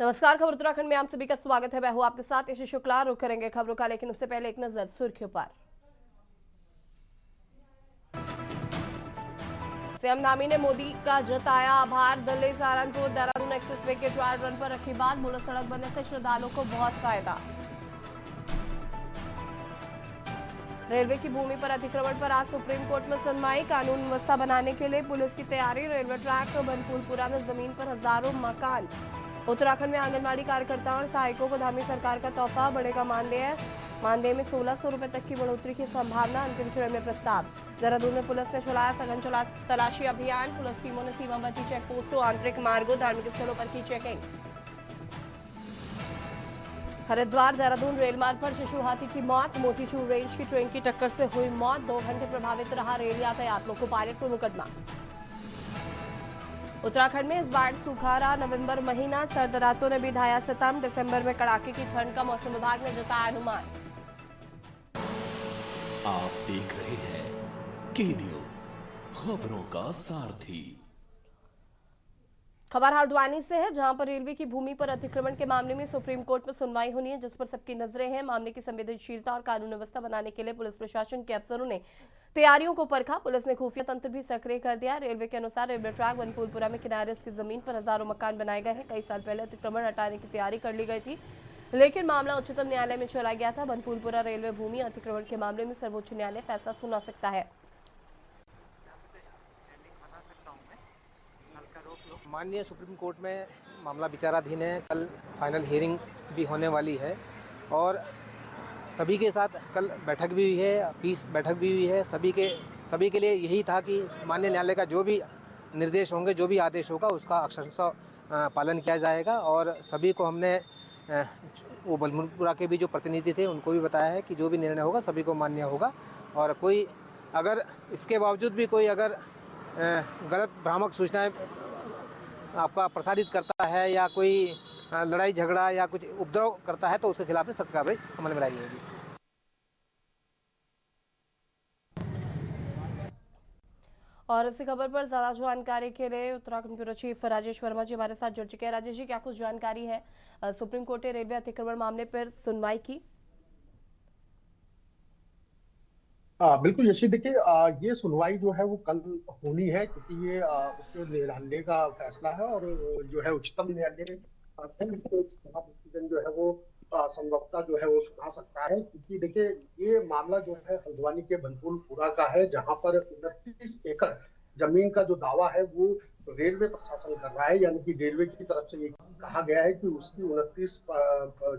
नमस्कार। खबर उत्तराखंड में आप सभी का स्वागत है। मैं हूं आपके साथ यशी शुक्ला। रुक करेंगे खबरों का, लेकिन उससे पहले एक नजर सुर्खियों पर। सीएम नामी ने मोदी का जताया आभार। दिल्ली सहारनपुर देहरादून एक्सप्रेसवे के ट्रायल रन पर रखी बात। बोला सड़क बनने से श्रद्धालुओं को बहुत फायदा। रेलवे की भूमि पर अतिक्रमण पर आज सुप्रीम कोर्ट में सुनवाई। कानून व्यवस्था बनाने के लिए पुलिस की तैयारी। रेलवे ट्रैक बनफूलपुरा में जमीन पर हजारों मकान। उत्तराखंड में आंगनबाड़ी कार्यकर्ताओं और सहायकों को धामी सरकार का तोहफा। बढ़ेगा मानदेय। मानदेय में 1600 रुपए तक की बढ़ोतरी की संभावना। अंतिम चरण में प्रस्ताव। देहरादून में पुलिस ने चलाया सघन तलाशी अभियान। पुलिस टीमों ने सीमावर्ती चेक पोस्टों, आंतरिक मार्गों, धार्मिक स्थलों पर की चेकिंग। हरिद्वार देहरादून रेलमार्ग पर शिशु हाथी की मौत। मोतीचूर रेंज की ट्रेन की टक्कर से हुई मौत। 2 घंटे प्रभावित रहा रेल यातायात। लोको पायलट पर मुकदमा। उत्तराखंड में इस बार सूखा रहा। नवंबर महीना सर्द रातों ने भी ढाया सितम। दिसंबर में कड़ाके की ठंड का मौसम विभाग ने जताया अनुमान। आप देख रहे हैं के न्यूज, खबरों का सारथी। खबर हल्द्वानी से है, जहां पर रेलवे की भूमि पर अतिक्रमण के मामले में सुप्रीम कोर्ट में सुनवाई होनी है, जिस पर सबकी नजरें हैं। मामले की संवेदनशीलता और कानून व्यवस्था बनाने के लिए पुलिस प्रशासन के अफसरों ने तैयारियों को परखा। पुलिस ने खुफिया तंत्र भी सक्रिय कर दिया। रेलवे के अनुसार रेलवे ट्रैक बनफूलपुरा में किनारे उसकी जमीन पर हजारों मकान बनाए गए हैं। कई साल पहले अतिक्रमण हटाने की तैयारी कर ली गई थी, लेकिन मामला उच्चतम न्यायालय में चला गया था। बनफूलपुरा रेलवे भूमि अतिक्रमण के मामले में सर्वोच्च न्यायालय फैसला सुना सकता है। माननीय सुप्रीम कोर्ट में मामला विचाराधीन है। कल फाइनल हियरिंग भी होने वाली है और सभी के साथ कल बैठक भी हुई है, पीस बैठक भी हुई है। सभी के लिए यही था कि माननीय न्यायालय का जो भी निर्देश होंगे, जो भी आदेश होगा, उसका अक्षरशः पालन किया जाएगा। और सभी को हमने वो बनफूलपुरा के भी जो प्रतिनिधि थे उनको भी बताया है कि जो भी निर्णय होगा सभी को मान्य होगा। और कोई अगर इसके बावजूद भी कोई अगर गलत भ्रामक सूचनाएं आपका प्रसारित करता है या कोई लड़ाई झगड़ा या कुछ उपद्रव करता है तो उसके खिलाफ में सख्त कार्रवाई अमल में लाई जाएगी। और इसी खबर पर ज्यादा जानकारी के लिए उत्तराखंड ब्यूरो चीफ राजेश वर्मा जी हमारे साथ जुड़ चुके हैं। राजेश जी, क्या कुछ जानकारी है? सुप्रीम कोर्ट ने रेलवे अतिक्रमण मामले पर सुनवाई की। बिल्कुल यशी, देखिए ये सुनवाई जो है वो कल होनी है, क्योंकि ये उच्च न्यायालय का फैसला है और जो है उच्चतम न्यायालय डिसीजन जो है वो संभवतः जो है वो सुना सकता है। क्योंकि देखिए ये मामला जो है हल्द्वानी के बनफूलपुरा का है, जहां पर 29 एकड़ जमीन का जो दावा है वो रेलवे प्रशासन कर रहा है। यानी कि रेलवे की तरफ से ये कहा गया है कि उसकी 29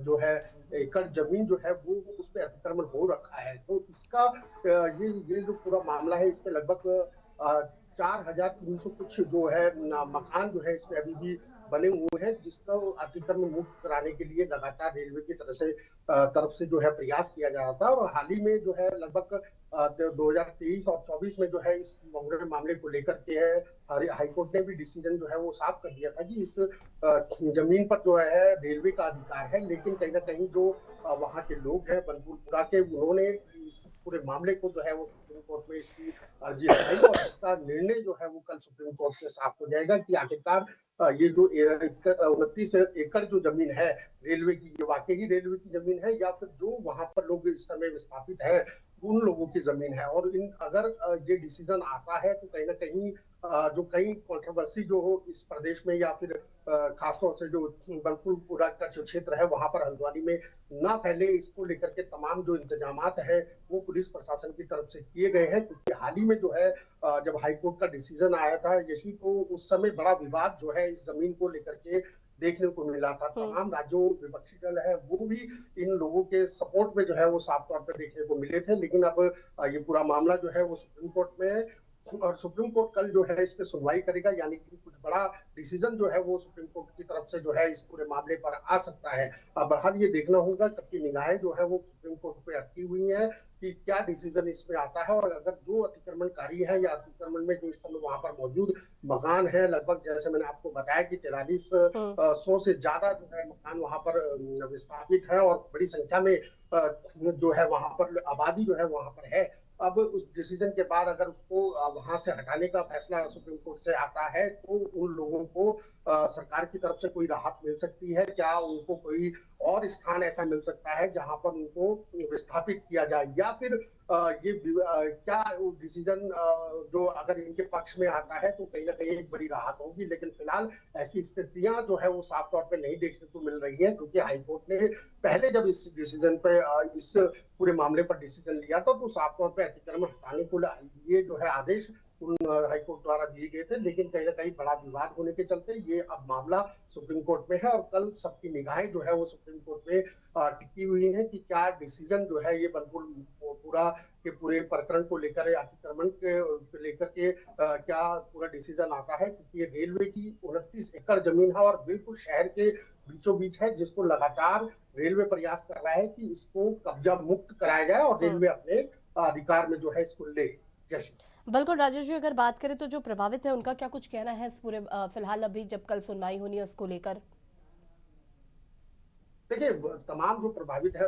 जो है एकड़ जमीन जो है वो उस पर अतिक्रमण हो रखा है। तो इसका ये जो पूरा मामला है, इसमें लगभग 4,300 कुछ जो है मकान जो है इसमें अभी भी बने हुए हैं, जिसको अतिक्रमण मुक्त कराने के लिए लगातार रेलवे की तरफ से जो है प्रयास किया जा रहा था। और हाल ही में जो है लगभग 2023 और 24 में जो है इस मामले को लेकर के है हाईकोर्ट ने भी डिसीजन जो है वो साफ कर दिया था कि इस जमीन पर जो है रेलवे का अधिकार है। लेकिन कहीं ना कहीं जो वहाँ के लोग हैं बनफूलपुरा के, उन्होंने इस पूरे मामले को जो है वो सुप्रीम कोर्ट में इसकी अर्जी लगाई और इसका निर्णय जो है वो कल सुप्रीम कोर्ट से साफ हो जाएगा कि आखिरकार ये जो 29 एकड़ जो जमीन है रेलवे की, ये वाकई ही रेलवे की जमीन है या फिर जो वहां पर लोग इस समय विस्थापित है उन लोगों की जमीन है। और इन अगर ये डिसीजन आता है तो कहीं ना कहीं जो कई कंट्रोवर्सी जो हो इस प्रदेश में या फिर खासतौर से जो बनफूलपुरा का जो क्षेत्र है वहां पर हल्द्वानी में ना फैले, इसको लेकर के तमाम जो इंतजामात है वो पुलिस प्रशासन की तरफ से किए गए हैं। क्योंकि हाल ही में जो है जब हाईकोर्ट का डिसीजन आया था यही, तो उस समय बड़ा विवाद जो है इस जमीन को लेकर के देखने को मिला था। तमाम राज्यों विपक्षी दल है वो भी इन लोगों के सपोर्ट में जो है वो साफ तौर पर देखने को मिले थे। लेकिन अब ये पूरा मामला जो है वो सुप्रीम कोर्ट में है और सुप्रीम कोर्ट कल जो है इस पे सुनवाई करेगा। यानी कि कुछ बड़ा डिसीजन जो है वो सुप्रीम कोर्ट की तरफ से जो है इस पूरे मामले पर आ सकता है। अब बहरहाल ये देखना होगा, सबकी निगाहें जो है वो सुप्रीम कोर्ट पे अटकी हुई है कि क्या डिसीजन इसमें आता है। और अगर जो अतिक्रमणकारी है या अतिक्रमण में जो इस समय वहां पर मौजूद मकान है, लगभग जैसे मैंने आपको बताया कि 4300 से ज्यादा जो है मकान वहां पर विस्थापित है और बड़ी संख्या में जो है वहां पर आबादी जो है वहां पर है। अब उस डिसीजन के बाद अगर उसको वहां से हटाने का फैसला सुप्रीम कोर्ट से आता है तो उन लोगों को सरकार की तरफ से कोई राहत मिल सकती है? क्या उनको कोई और स्थान ऐसा मिल सकता है जहां पर उनको विस्थापित किया जाए, या फिर क्या डिसीजन जो अगर इनके पक्ष में आता है तो कहीं ना कहीं एक बड़ी राहत होगी? लेकिन फिलहाल ऐसी स्थितियां जो है वो साफ तौर पे नहीं देखने को मिल रही है, क्योंकि हाईकोर्ट ने पहले जब इस डिसीजन पे इस पूरे मामले पर डिसीजन लिया था तो साफ तौर पे अतिक्रमण हटाने को लिए जो है आदेश उन हाईकोर्ट द्वारा दिए गए थे। लेकिन कहीं ना कहीं बड़ा विवाद होने के चलते ये अब मामला सुप्रीम कोर्ट में है, और कल सबकी निगाहें जो है वो सुप्रीम कोर्ट में टिकी हुई है कि क्या डिसीजन जो है ये पूरा के पूरे प्रकरण को लेकर, अतिक्रमण के लेकर के क्या पूरा डिसीजन आता है, क्योंकि ये रेलवे की 29 एकड़ जमीन है और बिल्कुल शहर के बीचों बीच है, जिसको लगातार रेलवे प्रयास कर रहा है कि इसको कब्जा मुक्त कराया जाए और रेलवे अपने अधिकार में जो है इसको ले। बिल्कुल राजेश जी, अगर बात करें तो जो प्रभावित है उनका क्या कुछ कहना है इस पूरे फिलहाल अभी जब कल सुनवाई होनी है उसको लेकर? देखिए, तमाम जो प्रभावित है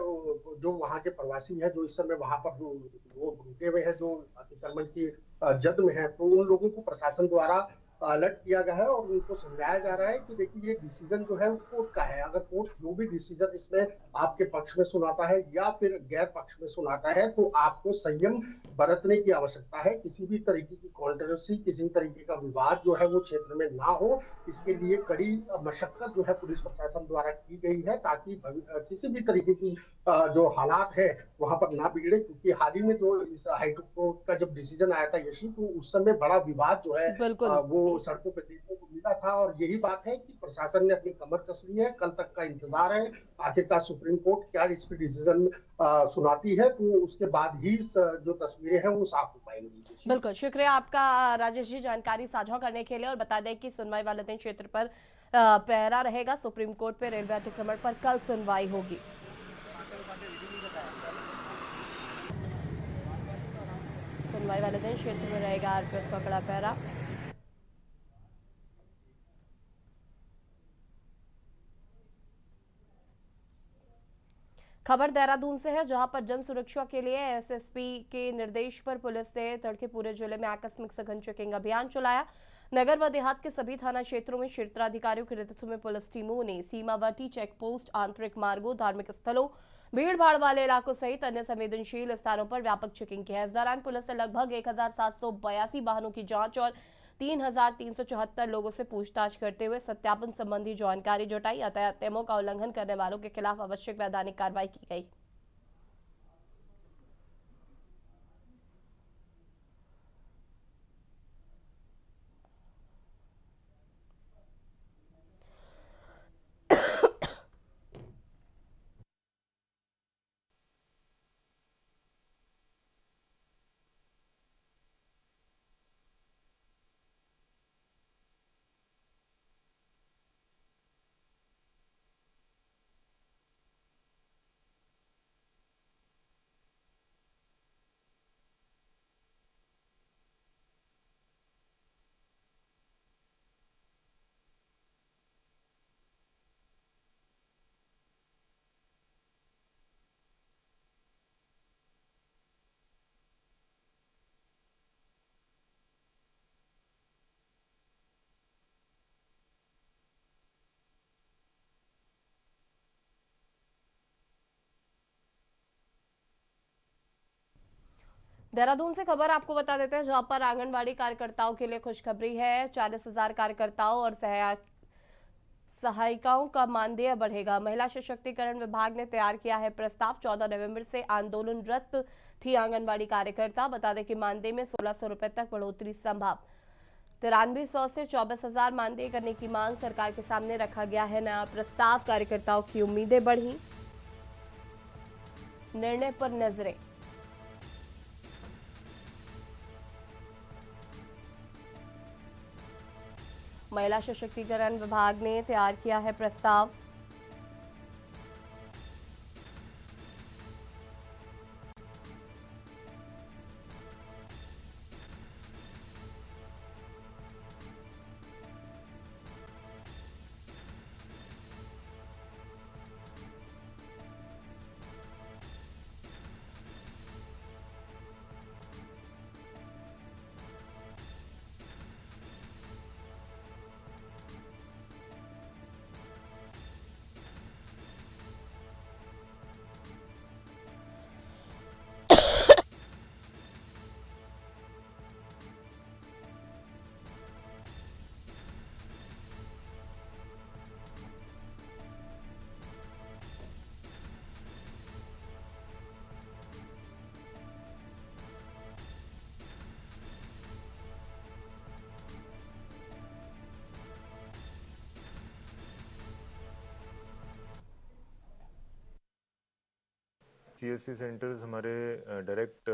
जो वहाँ के प्रवासी है, जो इस समय वहां पर वो रुके हुए हैं, जो अतिक्रमण की जद में है, तो उन लोगों को प्रशासन द्वारा अलर्ट किया गया है और उनको समझाया जा रहा है कि देखिए ये डिसीजन जो है वो कोर्ट का है। अगर कोर्ट जो भी डिसीजन इसमें आपके पक्ष में सुनाता है या फिर गैर पक्ष में सुनाता है, तो आपको संयम बरतने की आवश्यकता है। किसी भी तरीके की कॉन्ट्रोवर्सी, किसी भी तरीके का विवाद जो है वो क्षेत्र में ना हो, इसके लिए कड़ी मशक्कत जो है पुलिस प्रशासन द्वारा की गई है, ताकि किसी भी तरीके की जो हालात है वहां पर ना बिगड़े। क्योंकि हाल ही में जो इस हाईकोर्ट का जब डिसीजन आया था यशी, तो उस समय बड़ा विवाद जो है बिल्कुल। वो सड़कों पर देखने को मिला था, और यही बात है कि प्रशासन ने अपनी कमर कस ली है। कल तक का इंतजार है, आखिरकार सुप्रीम कोर्ट क्या इस पे डिसीजन सुनाती है, तो उसके बाद ही जो तस्वीरें हैं वो साफ हो पाएंगी। बिल्कुल, शुक्रिया आपका राजेश जी जानकारी साझा करने के लिए। और बता दें कि सुनवाई वाले दिन क्षेत्र पर पहरा रहेगा। सुप्रीम कोर्ट पे रेलवे अतिक्रमण पर कल सुनवाई होगी। सुनवाई वाले दिन क्षेत्र में रहेगा आरपीएफ का कड़ा पहरा। खबर देहरादून से है, जहां पर जन सुरक्षा के लिए एसएसपी के निर्देश पर पुलिस ने तड़के पूरे जिले में आकस्मिक सघन चेकिंग अभियान चलाया। नगर व देहात के सभी थाना क्षेत्रों में क्षेत्राधिकारियों के नेतृत्व में पुलिस टीमों ने सीमावर्ती चेक पोस्ट, आंतरिक मार्गों, धार्मिक स्थलों, भीड़ भाड़ वाले इलाकों सहित अन्य संवेदनशील स्थानों पर व्यापक चेकिंग की है। इस दौरान पुलिस ने लगभग 1782 वाहनों की जांच और 3374 लोगों से पूछताछ करते हुए सत्यापन संबंधी जानकारी जुटाई। यातायात नियमों का उल्लंघन करने वालों के खिलाफ आवश्यक वैधानिक कार्रवाई की गई। देहरादून से खबर आपको बता देते हैं, जहां पर आंगनबाड़ी कार्यकर्ताओं के लिए खुशखबरी है। 40,000 कार्यकर्ताओं और सहायिकाओं का मानदेय बढ़ेगा। महिला सशक्तिकरण विभाग ने तैयार किया है प्रस्ताव। 14 नवंबर से आंदोलनरत थी आंगनबाड़ी कार्यकर्ता। बता दें कि मानदेय में 1600 रुपए तक बढ़ोतरी संभव। 9300 से 24,000 मानदेय करने की मांग सरकार के सामने रखा गया है नया प्रस्ताव। कार्यकर्ताओं की उम्मीदें बढ़ी, निर्णय पर नजरें। महिला सशक्तिकरण विभाग ने तैयार किया है प्रस्ताव। CSC सेंटर्स हमारे डायरेक्ट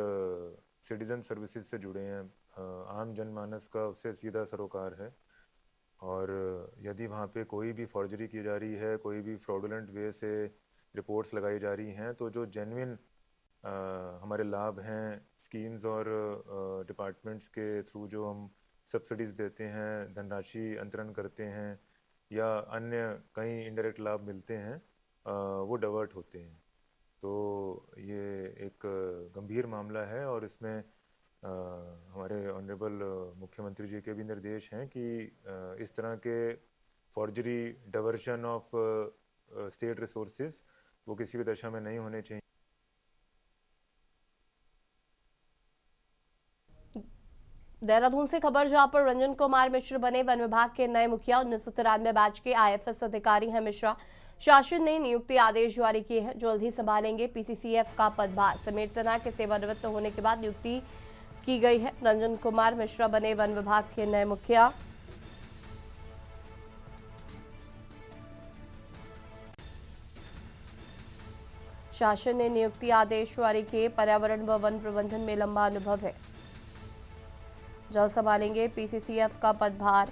सिटीजन सर्विसेज से जुड़े हैं। आम जनमानस का उससे सीधा सरोकार है, और यदि वहाँ पे कोई भी फॉर्जरी की जा रही है, कोई भी फ्रॉडुलेंट वे से रिपोर्ट्स लगाई जा रही हैं, तो जो जेन्युइन हमारे लाभ हैं, स्कीम्स और डिपार्टमेंट्स के थ्रू जो हम सब्सिडीज़ देते हैं, धनराशि अंतरण करते हैं, या अन्य कई इनडायरेक्ट लाभ मिलते हैं, वो डाइवर्ट होते हैं। तो ये एक गंभीर मामला है, और इसमें हमारे ऑनरेबल मुख्यमंत्री जी के भी निर्देश हैं कि इस तरह के forgery, diversion of state resources वो किसी भी दशा में नहीं होने चाहिए। देहरादून से खबर जहां पर रंजन कुमार मिश्र बने वन विभाग के नए मुखिया। 1993 बैच के IFS अधिकारी हैं मिश्रा। शासन ने नियुक्ति आदेश जारी किए हैं, जल्द ही संभालेंगे PCCF का पदभार। समेत सेना के सेवानिवृत्त होने के बाद नियुक्ति की गई है। रंजन कुमार मिश्रा बने वन विभाग के नए मुखिया। शासन ने नियुक्ति आदेश जारी किए। पर्यावरण व वन प्रबंधन में लंबा अनुभव है, जल्द संभालेंगे PCCF का पदभार।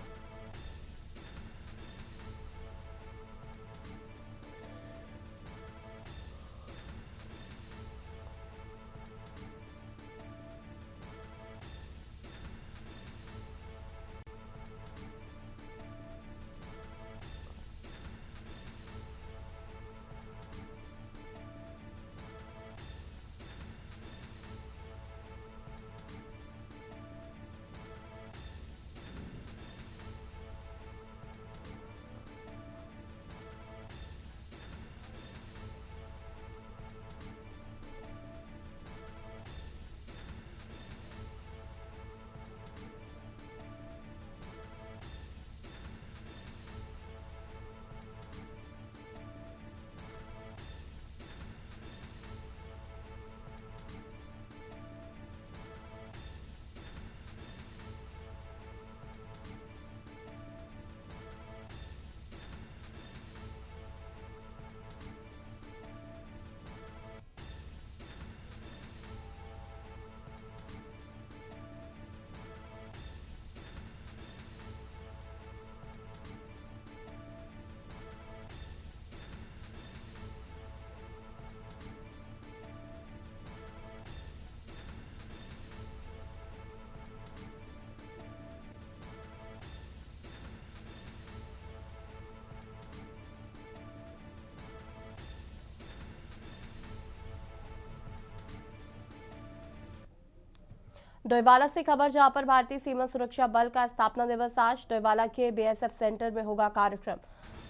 डोईवाला से खबर जहां पर भारतीय सीमा सुरक्षा बल का स्थापना दिवस आज। डोईवाला के BSF सेंटर में होगा कार्यक्रम।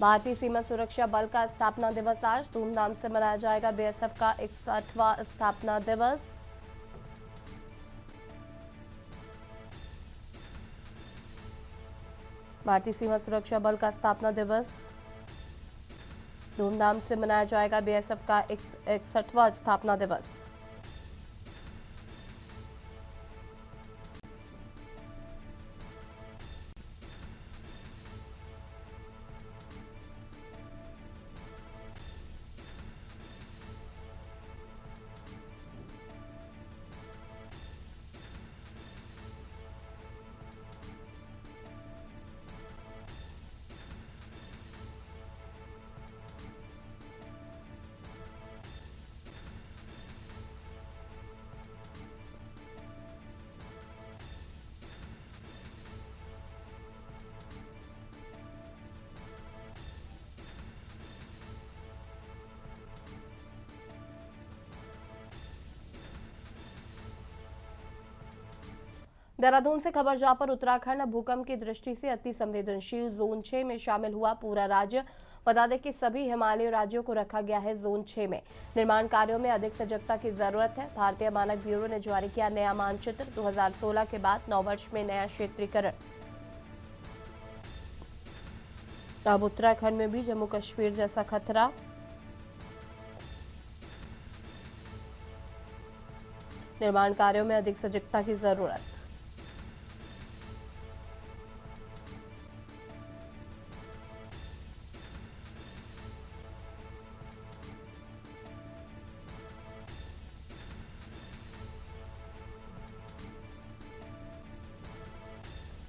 भारतीय सीमा सुरक्षा बल का स्थापना दिवस आज धूमधाम से मनाया जाएगा। BSF का 61वां स्थापना दिवस। भारतीय सीमा सुरक्षा बल का स्थापना दिवस धूमधाम से मनाया जाएगा। BSF का 61वां स्थापना दिवस। देहरादून से खबर जहां पर उत्तराखंड भूकंप की दृष्टि से अति संवेदनशील जोन 6 में शामिल हुआ पूरा राज्य। बता दें कि सभी हिमालयी राज्यों को रखा गया है जोन 6 में। निर्माण कार्यों में अधिक सजगता की जरूरत है। भारतीय मानक ब्यूरो ने जारी किया नया मानचित्र। 2016 के बाद 9 वर्ष में नया क्षेत्रीकरण। अब उत्तराखंड में भी जम्मू कश्मीर जैसा खतरा। निर्माण कार्यों में अधिक सजगता की जरूरत।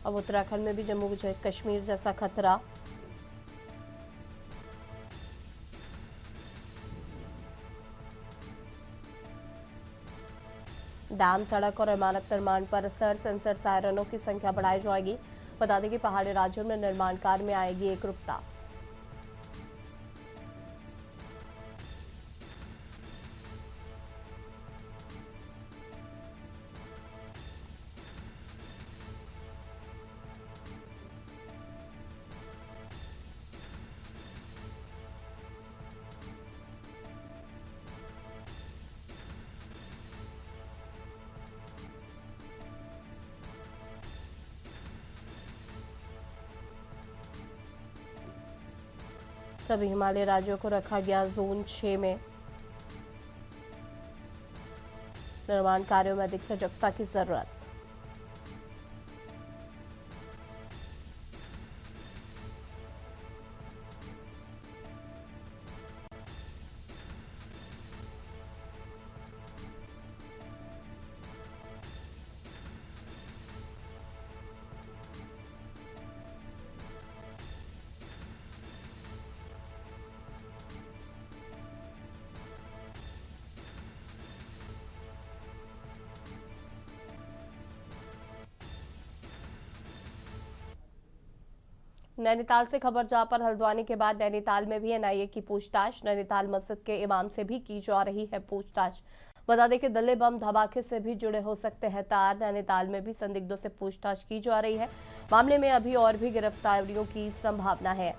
अब उत्तराखंड में भी जम्मू कश्मीर जैसा खतरा। डैम, सड़क और इमारत निर्माण पर सर्च सेंसर सायरनों की संख्या बढ़ाई जाएगी। बता दें कि पहाड़ी राज्यों में निर्माण कार्य में आएगी एकरूपता। सभी हिमालय राज्यों को रखा गया जोन 6 में। निर्माण कार्यों में अधिक सजगता की जरूरत। नैनीताल से खबर जहां पर हल्द्वानी के बाद नैनीताल में भी एनआईए की पूछताछ। नैनीताल मस्जिद के इमाम से भी की जा रही है पूछताछ। बता दें कि दिल्ली बम धमाके से भी जुड़े हो सकते हैं तार। नैनीताल में भी संदिग्धों से पूछताछ की जा रही है। मामले में अभी और भी गिरफ्तारियों की संभावना है।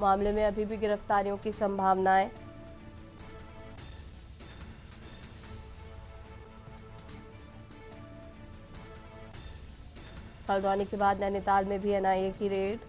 मामले में अभी भी गिरफ्तारियों की संभावनाएं। हल्द्वानी के बाद नैनीताल में भी एनआईए की रेड।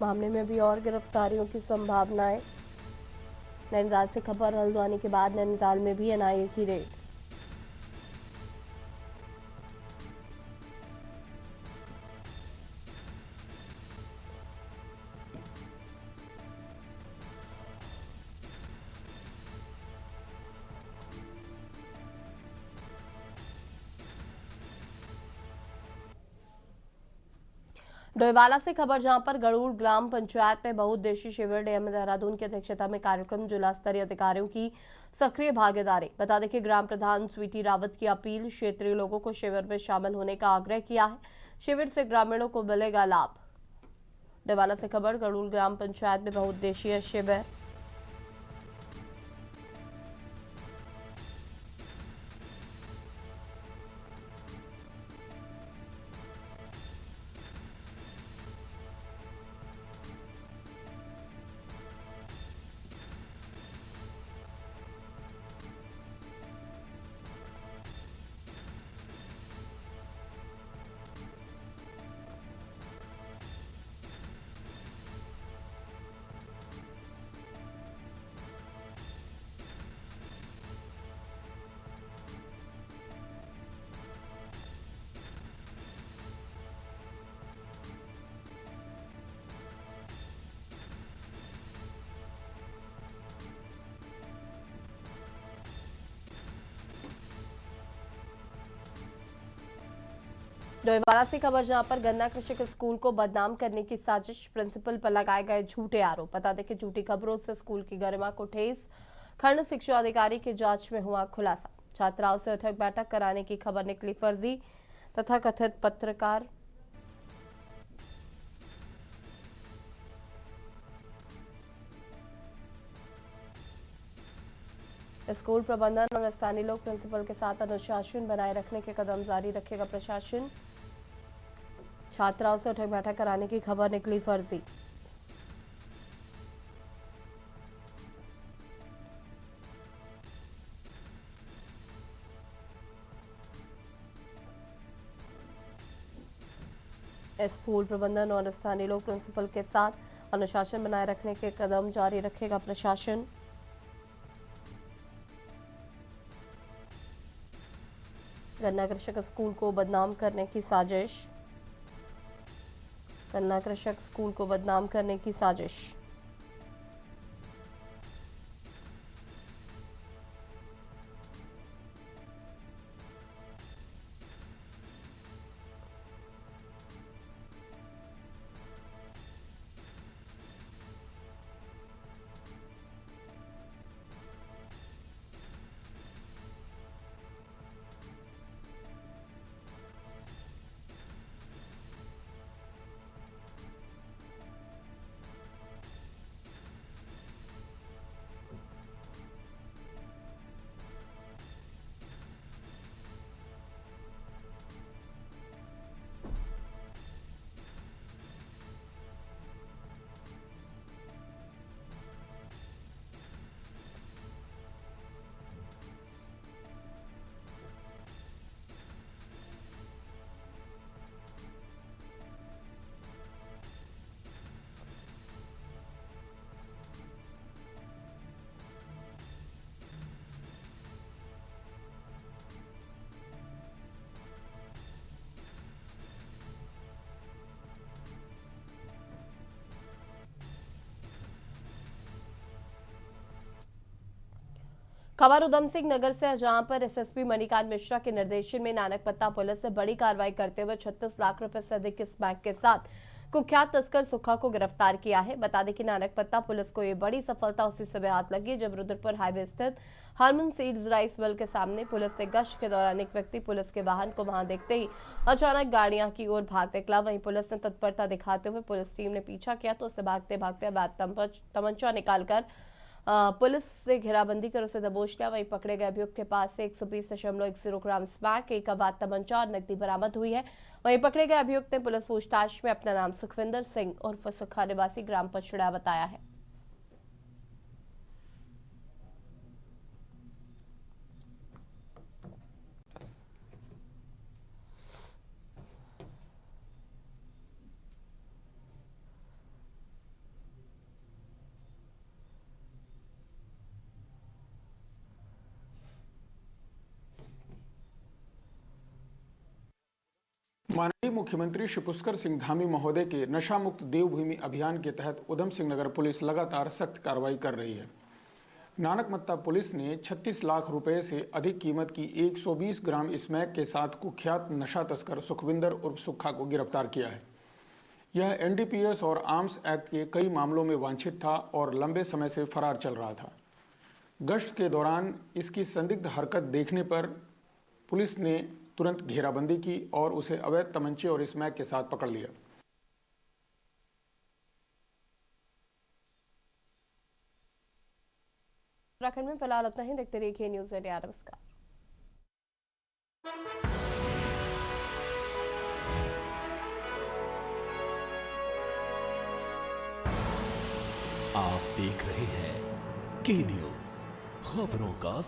मामले में भी और गिरफ्तारियों की संभावनाएं। नैनीताल से खबर हल्द्वानी के बाद नैनीताल में भी एनआईए की रेड। डोईवाला से खबर जहां पर गरुड़ ग्राम पंचायत में बहुउद्देशीय शिविर डीएम देहरादून की अध्यक्षता में कार्यक्रम, जिला स्तरीय अधिकारियों की सक्रिय भागीदारी। बता दें कि ग्राम प्रधान स्वीटी रावत की अपील, क्षेत्रीय लोगों को शिविर में शामिल होने का आग्रह किया है। शिविर से ग्रामीणों को मिलेगा लाभ। डोईवाला से खबर गरुड़ ग्राम पंचायत में बहुउद्देशीय शिविर। डोईवाला से खबर, जहां पर गन्ना कृषक स्कूल को बदनाम करने की साजिश, प्रिंसिपल पर लगाए गए झूठे आरोप। बता दें कि झूठी खबरों से स्कूल की गरिमा को ठेस, खंड शिक्षा अधिकारी की जांच में हुआ खुलासा। छात्राओं से उठक बैठक कराने की खबर निकली फर्जी, तथा कथित पत्रकार स्कूल प्रबंधन और स्थानीय लोग प्रिंसिपल के साथ अनुशासन बनाए रखने के कदम जारी रखेगा प्रशासन। छात्राओं से उठक बैठक कराने की खबर निकली फर्जी। स्कूल प्रबंधन और स्थानीय लोग प्रिंसिपल के साथ अनुशासन बनाए रखने के कदम जारी रखेगा प्रशासन। गन्ना कृषक स्कूल को बदनाम करने की साजिश, गन्ना कृषक स्कूल को बदनाम करने की साजिश। खबर उधम सिंह नगर से, जहां पर एसएसपी मणिकांत मिश्रा के निर्देशन में नानकपत्ता पुलिस ने बड़ी कार्रवाई करते हुए 36 लाख रुपए से अधिक के स्मैक के साथ कुख्यात तस्कर सुखा को गिरफ्तार किया है। बता दें कि नानकपत्ता पुलिस को ये बड़ी सफलता उसी समय हाथ लगी जब रुद्रपुर हाईवे स्थित हरमन सीड्स राइस मिल के सामने पुलिस से गश्त के दौरान एक व्यक्ति पुलिस के वाहन को वहां देखते ही अचानक गाड़ियां की ओर भाग निकला। वहीं पुलिस ने तत्परता दिखाते हुए पुलिस टीम ने पीछा किया तो उसे भागते भागते अवैध तमंचा निकालकर पुलिस से घेराबंदी कर उसे दबोच लिया। वहीं पकड़े गए अभियुक्त के पास से 120.10 ग्राम स्मैक, एक अवैध तमंचा और नकदी बरामद हुई है। वहीं पकड़े गए अभियुक्त ने पुलिस पूछताछ में अपना नाम सुखविंदर सिंह उर्फ सुखा निवासी ग्राम पचड़ा बताया है। माननीय मुख्यमंत्री श्री पुष्कर सिंह धामी महोदय के नशा मुक्त देवभूमि अभियान के तहत उधम सिंह नगर पुलिस लगातार सख्त कार्रवाई कर रही है। नानकमत्ता पुलिस ने 36 लाख रुपए से अधिक कीमत की 120 ग्राम स्मैक के साथ कुख्यात नशा तस्कर सुखविंदर उर्फ सुखा को गिरफ्तार किया है। यह एनडीपीएस और आर्म्स एक्ट के कई मामलों में वांछित था और लंबे समय से फरार चल रहा था। गश्त के दौरान इसकी संदिग्ध हरकत देखने पर पुलिस ने तुरंत घेराबंदी की और उसे अवैध तमंचे और स्मैक के साथ पकड़ लिया। उत्तराखंड में फिलहाल इतना ही। देखते रहिए न्यूज़ इंडिया। नमस्कार। आप देख रहे हैं के न्यूज़, खबरों का